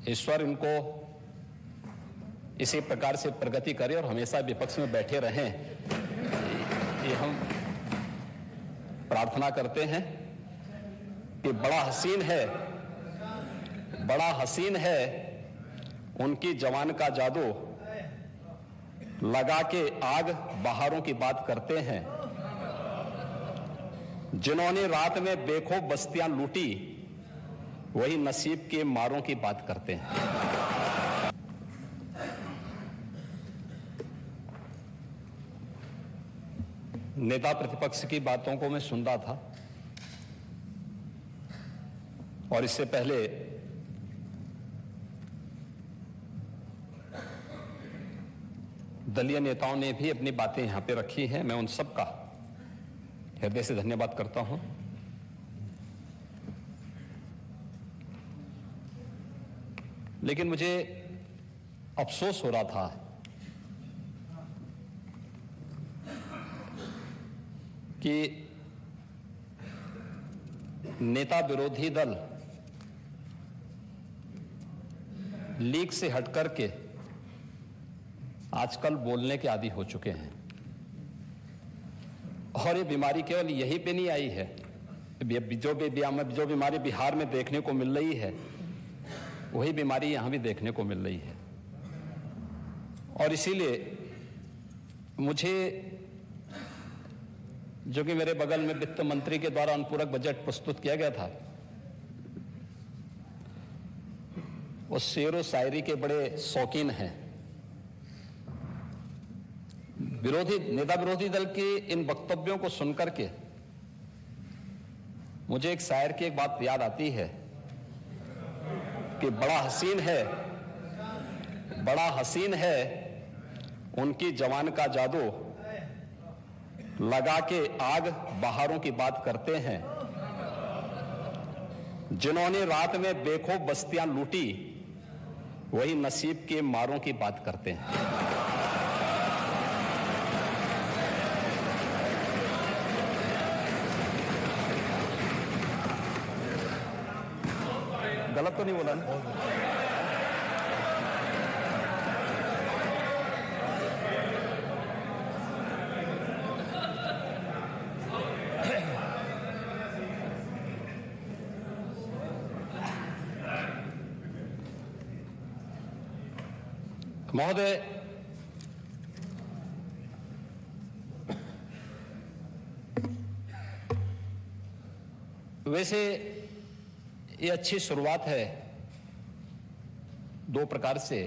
ईश्वर इनको इसी प्रकार से प्रगति करे और हमेशा विपक्ष में बैठे रहें, ये हम प्रार्थना करते हैं। कि बड़ा हसीन है उनकी जवान का जादू, लगा के आग बहारों की बात करते हैं। जिन्होंने रात में बेखौफ बस्तियां लूटी, वही नसीब के मारों की बात करते हैं। नेता प्रतिपक्ष की बातों को मैं सुन रहा था और इससे पहले दलीय नेताओं ने भी अपनी बातें यहां पे रखी हैं। मैं उन सब का हृदय से धन्यवाद करता हूं। लेकिन मुझे अफसोस हो रहा था कि नेता विरोधी दल लीक से हटकर के आजकल बोलने के आदी हो चुके हैं। और ये बीमारी केवल यहीं पे नहीं आई है, जो बीमारी बिहार में देखने को मिल रही है, वही बीमारी यहां भी देखने को मिल रही है। और इसीलिए मुझे, जो कि मेरे बगल में वित्त मंत्री के द्वारा अनुपूरक बजट प्रस्तुत किया गया था, वो शेरो शायरी के बड़े शौकीन हैं। नेता विरोधी दल के इन वक्तव्यों को सुनकर के मुझे एक शायर की एक बात याद आती है कि बड़ा हसीन है उनकी जवान का जादू, लगा के आग बहारों की बात करते हैं। जिन्होंने रात में बेखौफ बस्तियां लूटी, वही नसीब के मारों की बात करते हैं। गलत तो नहीं बोला ना? महोदय, वैसे ये अच्छी शुरुआत है दो प्रकार से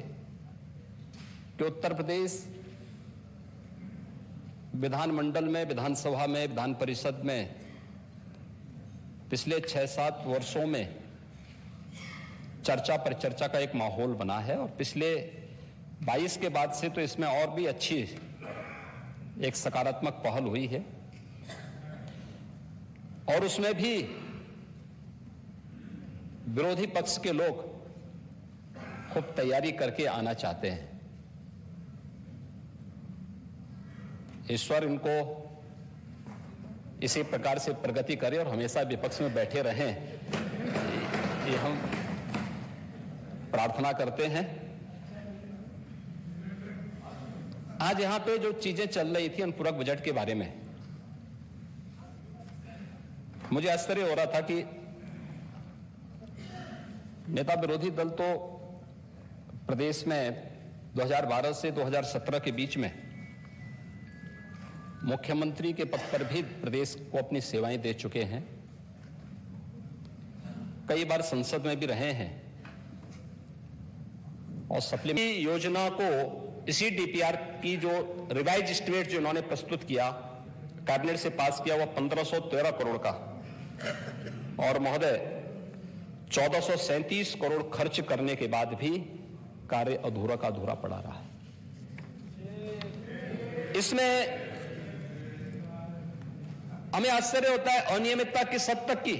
कि उत्तर प्रदेश विधानमंडल में, विधानसभा में, विधान परिषद में पिछले 6-7 वर्षों में चर्चा पर चर्चा का एक माहौल बना है। और पिछले 22 के बाद से तो इसमें और भी अच्छी एक सकारात्मक पहल हुई है। और उसमें भी विरोधी पक्ष के लोग खूब तैयारी करके आना चाहते हैं। ईश्वर इनको इसी प्रकार से प्रगति करे और हमेशा विपक्ष में बैठे रहें, ये हम प्रार्थना करते हैं। आज यहां पे जो चीजें चल रही थी अनुपूरक बजट के बारे में, मुझे आश्चर्य हो रहा था कि नेता विरोधी दल तो प्रदेश में 2012 से 2017 के बीच में मुख्यमंत्री के पद पर भी प्रदेश को अपनी सेवाएं दे चुके हैं, कई बार संसद में भी रहे हैं। और सप्लीमेंट्री योजना को, इसी डीपीआर की जो रिवाइज एस्टिमेट जो इन्होंने प्रस्तुत किया, कैबिनेट से पास किया, वह 1513 करोड़ का, और महोदय 1437 करोड़ खर्च करने के बाद भी कार्य अधूरा का अधूरा पड़ा रहा है। इसमें हमें आश्चर्य होता है अनियमितता किस हद तक की।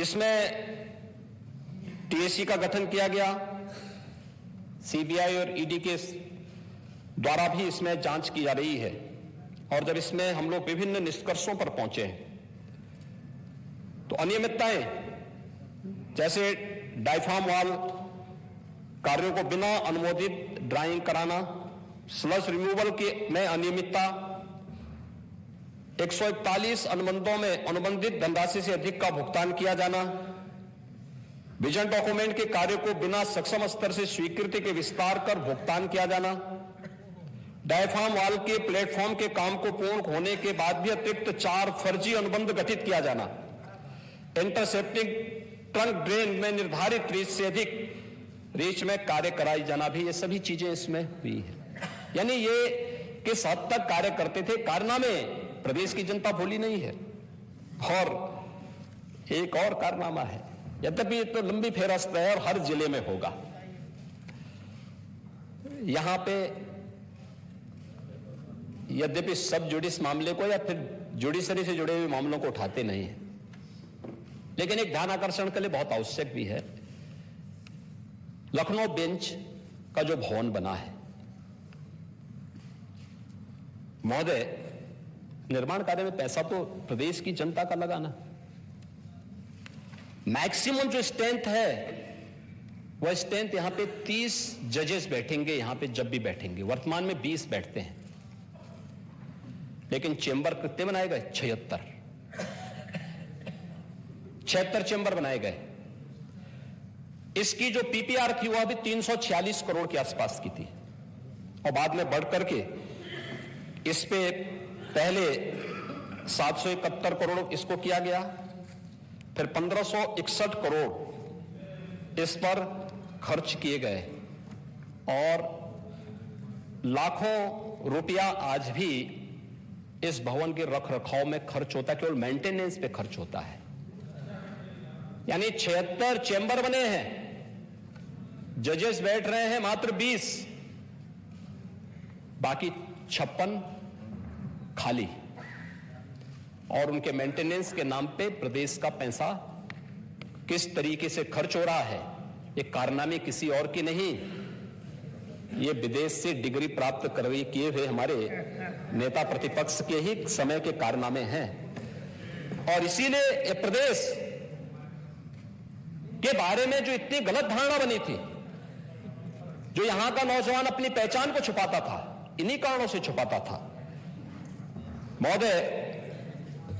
इसमें टीएससी का गठन किया गया, सीबीआई और ईडी के द्वारा भी इसमें जांच की जा रही है। और जब इसमें हम लोग विभिन्न निष्कर्षों पर पहुंचे हैं तो अनियमितताएं, जैसे डायफ्राम वाल कार्यों को बिना अनुमोदित ड्राइंग कराना, स्लश रिमूवल की में अनियमितता, 141 अनुबंधों में अनुबंधित धनराशि से अधिक का भुगतान किया जाना, विजन डॉक्यूमेंट के कार्य को बिना सक्षम स्तर से स्वीकृति के विस्तार कर भुगतान किया जाना, डायफ्राम वाल के प्लेटफॉर्म के काम को पूर्ण होने के बाद भी अतिरिक्त 4 फर्जी अनुबंध गठित किया जाना, इंटरसेप्टिंग ट्रंक ड्रेन में निर्धारित रीच से अधिक रीच में कार्य कराई जाना भी, ये सभी चीजें इसमें हुई है। यानी ये किस हद तक कार्य करते थे, कारनामे प्रदेश की जनता भूली नहीं है। और एक और कारनामा है, यद्यपि ये तो लंबी फेहरिस्त है और हर जिले में होगा। यहां पे यद्यपि सब जुडिस मामले को या फिर जुडिशरी से जुड़े हुए मामलों को उठाते नहीं है, लेकिन एक ध्यान आकर्षण के लिए बहुत आवश्यक भी है। लखनऊ बेंच का जो भवन बना है, महोदय, निर्माण कार्य में पैसा तो प्रदेश की जनता का लगाना। मैक्सिमम जो स्ट्रेंथ है वह स्ट्रेंथ यहां पे 30 जजेस बैठेंगे, यहां पे जब भी बैठेंगे। वर्तमान में 20 बैठते हैं, लेकिन चेंबर कितने बनाए गए? 76 चेंबर बनाए गए। इसकी जो पीपीआर थी वह भी 346 करोड़ के आसपास की थी, और बाद में बढ़ करके इस पे पहले 771 करोड़ इसको किया गया, फिर 1561 करोड़ इस पर खर्च किए गए, और लाखों रुपया आज भी इस भवन के रख रखाव में खर्च होता है, केवल मेंटेनेंस पे खर्च होता है। यानी 76 चेंबर बने हैं, जजेस बैठ रहे हैं मात्र 20, बाकी 56 खाली, और उनके मेंटेनेंस के नाम पे प्रदेश का पैसा किस तरीके से खर्च हो रहा है, ये कारनामे किसी और की नहीं, ये विदेश से डिग्री प्राप्त किए हुए हमारे नेता प्रतिपक्ष के ही समय के कारनामे हैं। और इसीलिए ये प्रदेश के बारे में जो इतनी गलत धारणा बनी थी, जो यहां का नौजवान अपनी पहचान को छुपाता था, इन्हीं कारणों से छुपाता था। महोदय,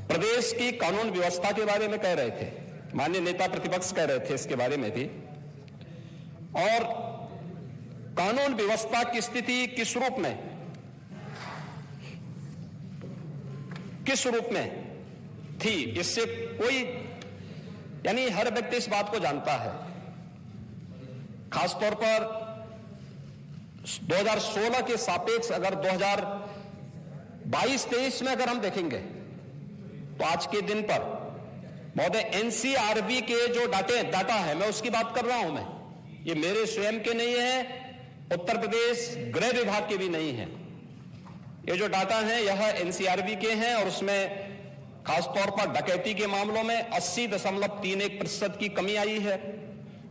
प्रदेश की कानून व्यवस्था के बारे में कह रहे थे, माननीय नेता प्रतिपक्ष कह रहे थे इसके बारे में भी, और कानून व्यवस्था की स्थिति किस रूप में थी, इससे कोई, यानी हर व्यक्ति इस बात को जानता है। खासतौर पर 2016 के सापेक्ष अगर 2022-23 में अगर हम देखेंगे तो आज के दिन पर महोदय एनसीआरबी के जो डाटा है, मैं उसकी बात कर रहा हूं, मैं ये मेरे स्वयं के नहीं है, उत्तर प्रदेश गृह विभाग के भी नहीं है। ये जो डाटा है यह एनसीआरबी के हैं, और उसमें खासतौर पर डकैती के मामलों में 80.31% की कमी आई है,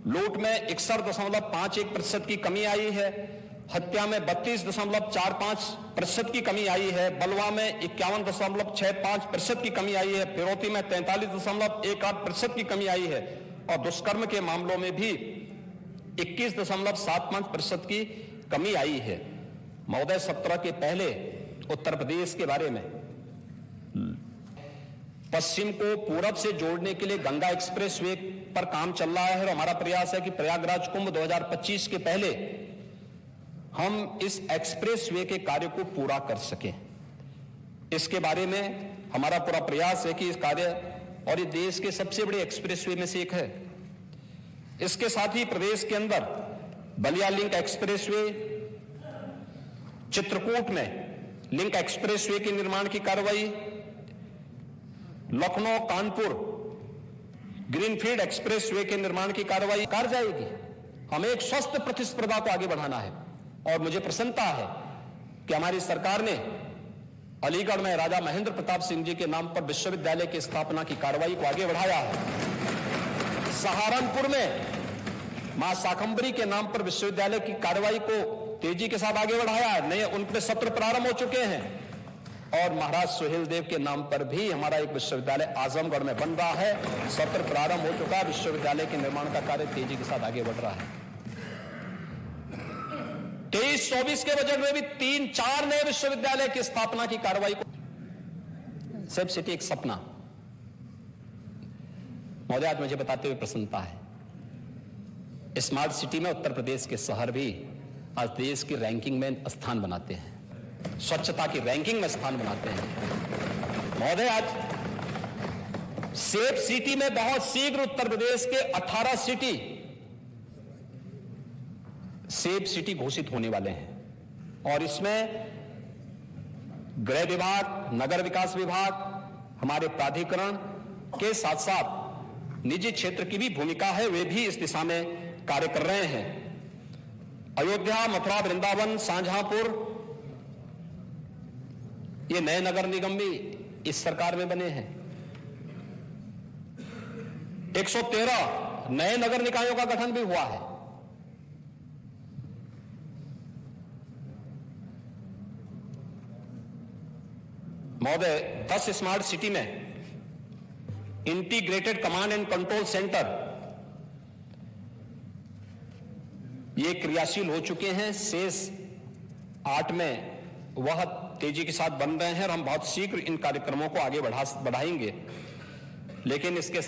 लूट में 61.51% की कमी आई है, हत्या में 32.45% की कमी आई है, बलवा में 51.65% की कमी आई है, फिरौती में 43.18% की कमी आई है, और दुष्कर्म के मामलों में भी 21.75% की कमी आई है। महोदय, 17 के पहले उत्तर प्रदेश के बारे में पश्चिम को पूरब से जोड़ने के लिए गंगा एक्सप्रेसवे पर काम चल रहा है, और हमारा प्रयास है कि प्रयागराज कुंभ 2025 के पहले हम इस एक्सप्रेसवे के कार्य को पूरा कर सकें। इसके बारे में हमारा पूरा प्रयास है कि इस कार्य, और ये देश के सबसे बड़े एक्सप्रेसवे में से एक है। इसके साथ ही प्रदेश के अंदर बलिया लिंक एक्सप्रेसवे, चित्रकूट में लिंक एक्सप्रेसवे के निर्माण की कार्रवाई, लखनऊ कानपुर ग्रीनफील्ड एक्सप्रेसवे के निर्माण की कार्रवाई कर जाएगी। हमें एक स्वस्थ प्रतिस्पर्धा को आगे बढ़ाना है, और मुझे प्रसन्नता है कि हमारी सरकार ने अलीगढ़ में राजा महेंद्र प्रताप सिंह जी के नाम पर विश्वविद्यालय की स्थापना की कार्रवाई को आगे बढ़ाया है। सहारनपुर में मां शाकंभरी के नाम पर विश्वविद्यालय की कार्रवाई को तेजी के साथ आगे बढ़ाया है, नए उनके सत्र प्रारंभ हो चुके हैं। और महाराज सुहेल देव के नाम पर भी हमारा एक विश्वविद्यालय आजमगढ़ में बन रहा है। सत्र प्रारंभ हो चुका है, विश्वविद्यालय के निर्माण का कार्य तेजी के साथ आगे बढ़ रहा है। 23-24 के बजट में भी 3-4 नए विश्वविद्यालय की स्थापना की कार्रवाई को सेफ सिटी एक सपना। महोदय, आज मुझे बताते हुए प्रसन्नता है, स्मार्ट सिटी में उत्तर प्रदेश के शहर भी आज देश की रैंकिंग में स्थान बनाते हैं, स्वच्छता की रैंकिंग में स्थान बनाते हैं। महोदय, आज सेफ सिटी में बहुत शीघ्र उत्तर प्रदेश के 18 सिटी सेफ सिटी घोषित होने वाले हैं और इसमें गृह विभाग, नगर विकास विभाग, हमारे प्राधिकरण के साथ साथ निजी क्षेत्र की भी भूमिका है, वे भी इस दिशा में कार्य कर रहे हैं। अयोध्या, मथुरा, वृंदावन, शाहजहांपुर, ये नए नगर निगम भी इस सरकार में बने हैं। 113 नए नगर निकायों का गठन भी हुआ है। महोदय, 10 स्मार्ट सिटी में integrated command and control centre ये क्रियाशील हो चुके हैं। शेष 8 में वह तेजी के साथ बन रहे हैं और हम बहुत शीघ्र इन कार्यक्रमों को आगे बढ़ाएंगे। लेकिन इसके साथ